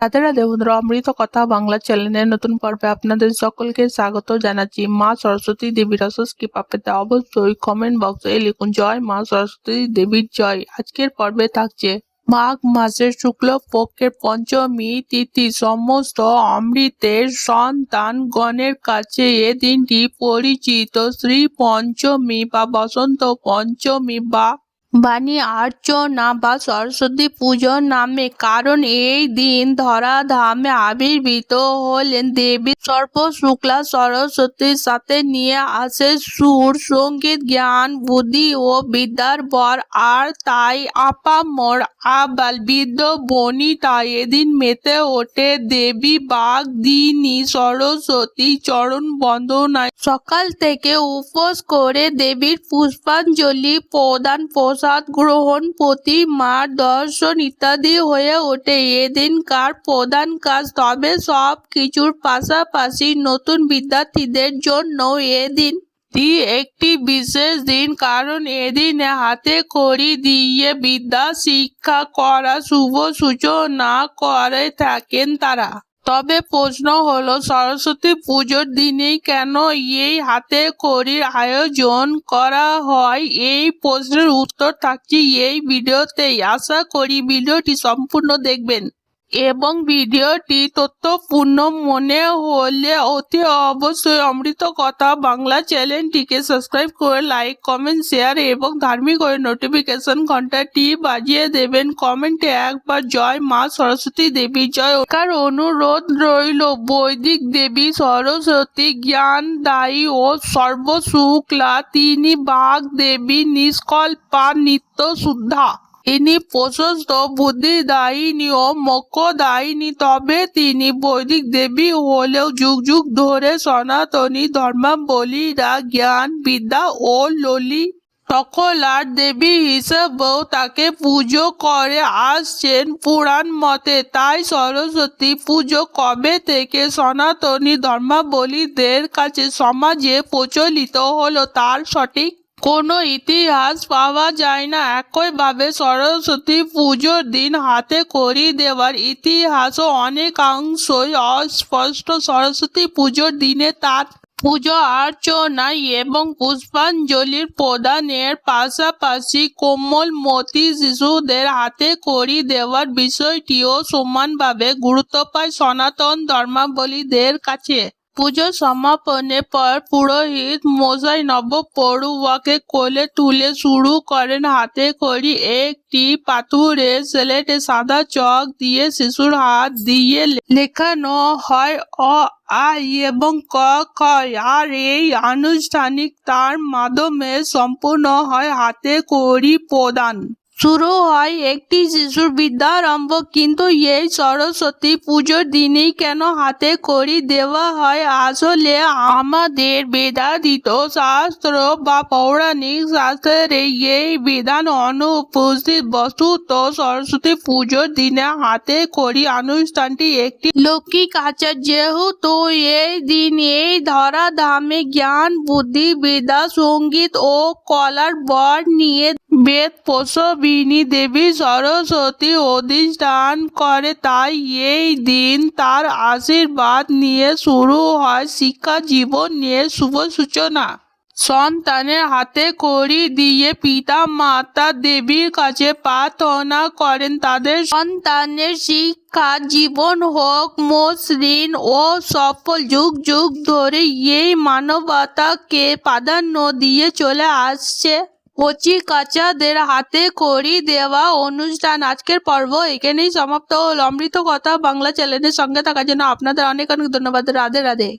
রাধে রাধে বন্ধুরা, অমৃত কথা বাংলা চ্যানেলের নতুন পর্বে আপনাদের সকলকে স্বাগত জানাচ্ছি। মা সরস্বতী দেবীর অশেষ কৃপা পেতে অবশ্যই কমেন্ট বক্সে লিখুন জয় মা সরস্বতী দেবীর জয়। আজকের পর্বে থাকছে মাঘ মাসের শুক্ল পক্ষের পঞ্চমী তিথি। সমস্ত অমৃতের সন্তানগণের কাছে এ দিনটি পরিচিত শ্রী পঞ্চমী বা বসন্ত পঞ্চমী বা বাণী আর্চনা বা সরস্বতী পুজো নামে, কারণ এই দিন ধরাধামে আবির্ভূত হলেন দেবী সর্বশুক্লা সরস্বতীর সাথে নিয়ে আসে সুর, সঙ্গীত, জ্ঞান, বুদ্ধি ও বিদ্যার বর। আর তাই আপামর আবাল বৃদ্ধ বনিতা এদিন মেতে ওঠে দেবী বাগদিনী সরস্বতী চরণ বন্দনায়। সকাল থেকে উপোস করে দেবীর পুষ্পাঞ্জলি প্রদান, প্রসাদ গ্রহণ, প্রতিমার দর্শন ইত্যাদি হয়ে ওঠে এদিনকার প্রধান কাজ। তবে সব কিছুর পাশাপাশি নতুন বিদ্যার্থীদের জন্য এদিন একটি বিশেষ দিন, কারণ এদিনে হাতে খড়ি দিয়ে বিদ্যা শিক্ষা করা শুভ সূচনা করে থাকেন তারা। তবে প্রশ্ন হলো, সরস্বতী পুজোর দিনেই কেন এই হাতে খড়ির আয়োজন করা হয়? এই প্রশ্নের উত্তর থাকছে এই ভিডিওতেই। আশা করি ভিডিওটি সম্পূর্ণ দেখবেন এবং ভিডিওটি তথ্যপূর্ণ মনে হলে অতি অবশ্যই অমৃত কথা বাংলা চ্যানেলটিকে সাবস্ক্রাইব করে লাইক, কমেন্ট, শেয়ার এবং ধার্মিক ওই নোটিফিকেশন ঘন্টাটি বাজিয়ে দেবেন। কমেন্টে একবার জয় মা সরস্বতী দেবী জয় কার অনুরোধ রইল। বৈদিক দেবী সরস্বতী জ্ঞানদায়ী ও সর্বশুক্লা, তিনি বাগ দেবী নিষ্কল্পা, নিত্য শুদ্ধা। ইনি প্রশস্ত বুদ্ধিদায়িনী ও মোক্ষদায়িনী। তবে তিনি বৈদিক দেবী হলেও যুগ যুগ ধরে সনাতনী ধর্মাবলীরা জ্ঞান, বিদ্যা ও ললি সকলার দেবী হিসেবেও তাকে পুজো করে আসছেন পুরাণ মতে। তাই সরস্বতী পুজো কবে থেকে সনাতনী ধর্মাবলীদের কাছে সমাজে প্রচলিত হলো তার সঠিক কোনো ইতিহাস পাওয়া যায় না। একইভাবে সরস্বতী পুজোর দিন হাতে খড়ি দেওয়ার ইতিহাসও অনেকাংশই অস্পষ্ট। সরস্বতী পুজোর দিনে তার পুজো অর্চনা এবং পুষ্পাঞ্জলির প্রদানের পাশাপাশি কোমলমতি শিশুদের হাতে খড়ি দেওয়ার বিষয়টিও সমানভাবে গুরুত্ব পায় সনাতন ধর্মাবলীদের কাছে। পুজো সমাপনের পর পুরোহিত মশাই নবপড়ুয়াকে কোলে তুলে শুরু করেন হাতে খড়ি। একটি পাথরের স্লেটে সাদা চক দিয়ে শিশুর হাত দিয়ে লেখানো হয় অ, আ এবং ক, খ। আর এই আনুষ্ঠানিকতার মাধ্যমে সম্পূর্ণ হয় হাতে খড়ি প্রদান। শুরু হয় একটি শিশুর বিদ্যারম্ভ। কিন্তু এই সরস্বতী পুজোর দিনেই কেন হাতে খড়ি দেওয়া হয়? আসলে আমাদের বেদাধীত শাস্ত্র বা পৌরাণিক শাস্ত্রের এই বিধান অনুপস্থিত। বস্তুত সরস্বতী পুজোর দিনে হাতে খড়ি অনুষ্ঠানটি একটি লৌকিক আচার। যেহেতু এই দিন এই ধরাধামে জ্ঞান, বুদ্ধি, বিদ্যা, সঙ্গীত ও কলার বর নিয়ে বেদ প্রসবিনী দেবী সরস্বতী অধিষ্ঠান করে, তাই এই দিন তার আশীর্বাদ নিয়ে শুরু হয় শিক্ষা জীবন নিয়ে শুভ সূচনা। সন্তানের হাতে খড়ি দিয়ে পিতা মাতা দেবীর কাছে প্রার্থনা করেন তাদের সন্তানের শিক্ষা জীবন হোক মসৃণ ও সফল। যুগ যুগ ধরে এই মানবতাকে প্রাধান্য দিয়ে চলে আসছে কচি কাচাদের হাতে খড়ি দেওয়া অনুষ্ঠান। আজকের পর্ব এখানেই সমাপ্ত হল। অমৃত কথা বাংলা চ্যানেলের সঙ্গে থাকার জন্য আপনাদের অনেক অনেক ধন্যবাদ। রাধে রাধে।